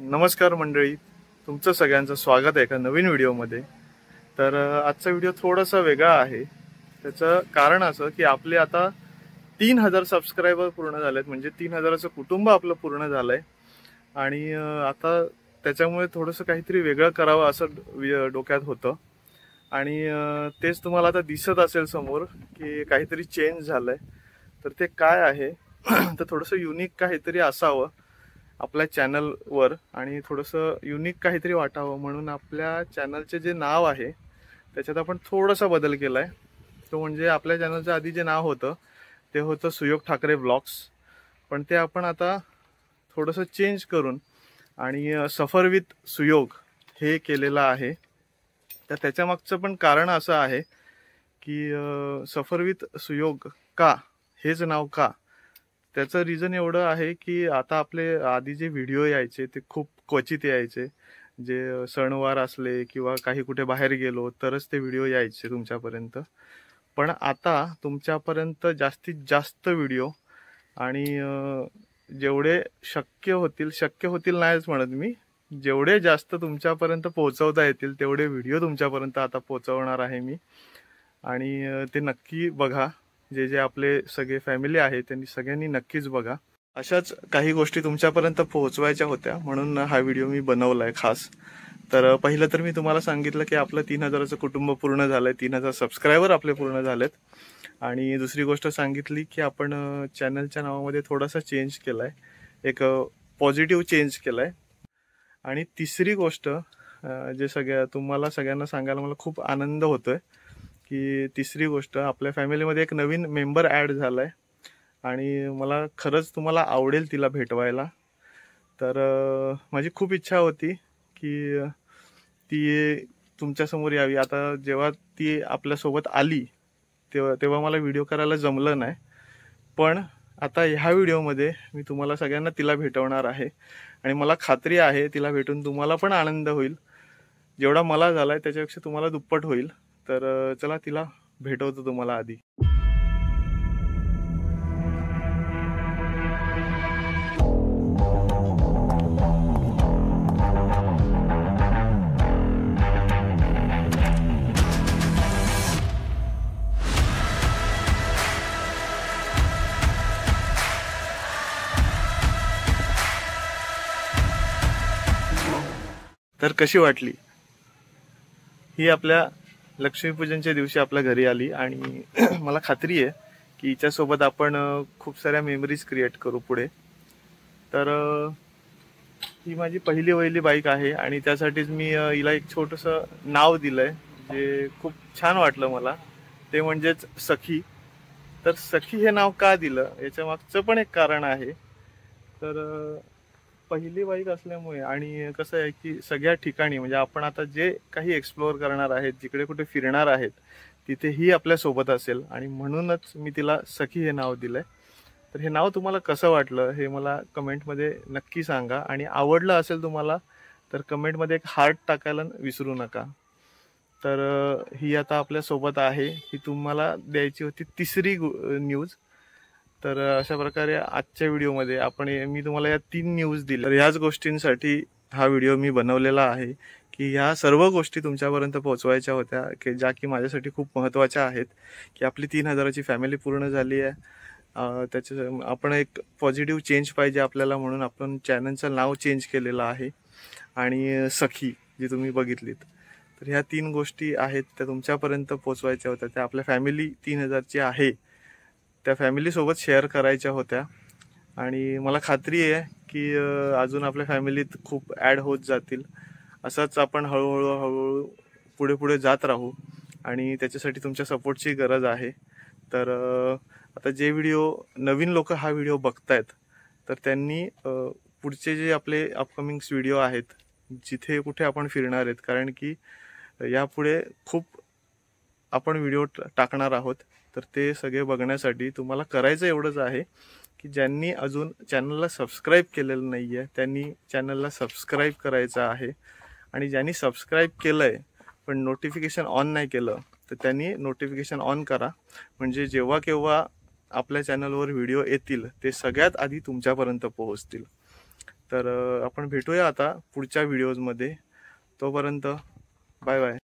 नमस्कार मंडळी, तुमचं सगळ्यांचं स्वागत आहे एका नवीन व्हिडिओमध्ये। तर आजचा व्हिडिओ थोडासा वेगळा आहे। त्याचं कारण असं की आपले आता 3000 सबस्क्रायबर पूर्ण झालेत, म्हणजे 3000चं कुटुंब आपलं पूर्ण झालंय। आणि आता त्याच्यामुळे थोडंसं काहीतरी वेगळं करावं असं डोक्यात होतं। आणि तेच तुम्हाला आता दिसत असेल समोर की काहीतरी चेंज झालंय। तर ते काय आहे तर थोडंसं युनिक काहीतरी असावं आपल्या चॅनलवर आणि थोडंसं युनिक काहीतरी वाटावं म्हणून आपल्या चॅनलचे जे नाव आहे त्याच्यात आपण थोडासा बदल केलाय। तो म्हणजे आपल्या चॅनलचं आधी जे नाव होतं ते होतं सुयोग ठाकरे व्लॉग्स, पण ते आपण आता थोडंसं चेंज करून आणि सफर विथ सुयोग हे केलेलं आहे। तर त्याच्या मागचं पण कारण असं आहे की सफर विथ सुयोग का, हेच नाव का, त्याचं रिझन एवढं आहे की आता आपले आधी जे व्हिडिओ यायचे ते खूप क्वचित यायचे। जे सणवार असले किंवा काही कुठे बाहेर गेलो तरच ते व्हिडिओ यायचे तुमच्यापर्यंत। पण आता तुमच्यापर्यंत जास्तीत जास्त व्हिडिओ आणि जेवढे शक्य होतील नाहीच म्हणत मी, जेवढे जास्त तुमच्यापर्यंत पोहोचवता येतील तेवढे व्हिडिओ तुमच्यापर्यंत आता पोहोचवणार आहे मी। आणि ते नक्की बघा, जे जे आपले सगळे फॅमिली आहे त्यांनी सगळ्यांनी नक्कीच बघा। अशाच काही गोष्टी तुमच्यापर्यंत पोहोचवायच्या होत्या म्हणून हा व्हिडिओ मी बनवलाय खास। तर पहिलं तर मी तुम्हाला सांगितलं की आपलं 3000चं कुटुंब पूर्ण झालंय, 3000 सबस्क्रायबर आपले पूर्ण झालेत। आणि दुसरी गोष्ट सांगितली की आपण चॅनलच्या नावामध्ये थोडासा चेंज केलाय, एक पॉझिटिव्ह चेंज केलाय। आणि तिसरी गोष्ट जे तुम्हाला सगळ्यांना सांगायला मला खूप आनंद होतोय की तिसरी गोष्ट आपल्या फॅमिलीमध्ये एक नवीन मेंबर ॲड झालाय आणि मला खरंच तुम्हाला आवडेल तिला भेटवायला। तर माझी खूप इच्छा होती की ती तुमच्यासमोर यावी। आता जेव्हा ती आपल्यासोबत आली तेव्हा मला व्हिडिओ करायला जमलं नाही, पण आता ह्या व्हिडिओमध्ये मी तुम्हाला सगळ्यांना तिला भेटवणार आहे आणि मला खात्री आहे तिला भेटून तुम्हाला पण आनंद होईल। जेवढा मला झालाय त्याच्यापेक्षा तुम्हाला दुप्पट होईल। तर चला तिला भेटवतो तुम्हाला आधी। तर कशी वाटली ही? आपल्या लक्ष्मीपूजनच्या दिवशी आपल्या घरी आली आणि मला खात्री आहे की हिच्यासोबत आपण खूप साऱ्या मेमरीज क्रिएट करू पुढे। तर ही माझी पहिली बाईक आहे आणि त्यासाठीच मी हिला एक छोटंसं नाव दिलंय जे खूप छान वाटलं मला, ते म्हणजेच सखी। तर सखी हे नाव का दिलं याच्या मागचं पण एक कारण आहे। तर पहिली बाईक असल्यामुळे आणि कसं आहे की सगळ्या ठिकाणी म्हणजे आपण आता जे काही एक्सप्लोअर करणार आहेत, जिकडे कुठे फिरणार आहेत, तिथे ही आपल्या सोबत असेल आणि म्हणूनच मी तिला सखी हे नाव दिलंय। तर हे नाव तुम्हाला कसं वाटलं हे मला कमेंटमध्ये नक्की सांगा आणि आवडलं असेल तुम्हाला तर कमेंटमध्ये एक हार्ट टाकायला विसरू नका। तर ही आता आपल्या सोबत आहे, ही तुम्हाला द्यायची होती तिसरी न्यूज। तर अशा प्रकारे आजच्या व्हिडिओमध्ये मी तुम्हाला या 3 न्यूज दिल्या। तर ह्याच गोष्टींसाठी हा व्हिडिओ मी बनवलेला आहे की ह्या सर्व गोष्टी तुमच्यापर्यंत पोहोचवायच्या होत्या की ज्या की माझ्यासाठी खूप महत्त्वाच्या आहेत। की आपली 3000ची फॅमिली पूर्ण झाली आहे, आपण एक पॉझिटिव्ह चेंज पाहिजे आपल्याला, म्हणून आपण चॅनलचं नाव चेंज केलेलं आहे। आणि सखी जी तुम्ही बघितलीत, तर ह्या 3 गोष्टी आहेत त्या तुमच्यापर्यंत पोहोचवायच्या होत्या। त्या आपल्या फॅमिली 3000ची आहे त्या फॅमिलीसोबत शेअर करायच्या होत्या। आणि मला खात्री आहे की अजून आपल्या फॅमिलीत खूप ॲड होत जातील। असंच आपण हळूहळू पुढे जात राहू आणि त्याच्यासाठी तुमच्या सपोर्टची गरज आहे। तर आता जे नवीन लोक हा व्हिडिओ बघतायत तर त्यांनी पुढचे जे आपले अपकमिंग व्हिडिओ आहेत जिथे कुठे आपण फिरणार आहेत, कारण की यापुढे खूप आपण व्हिडिओ टाकणार आहोत, तर ते सगळे बघण्यासाठी तुम्हाला करायचं एवढंच आहे की ज्यांनी अजून चॅनलला सबस्क्राईब केलेलं नाही आहे त्यांनी चॅनलला सबस्क्राईब करायचं आहे। आणि ज्यांनी सबस्क्राईब केलंय पण नोटिफिकेशन ऑन नाही केलं तर त्यांनी नोटिफिकेशन ऑन करा, म्हणजे जेव्हा केव्हा आपल्या चॅनलवर व्हिडिओ येतील ते सगळ्यात आधी तुमच्यापर्यंत पोहोचतील। तर आपण भेटूया आता पुढच्या व्हिडिओजमध्ये. तोपर्यंत बाय बाय.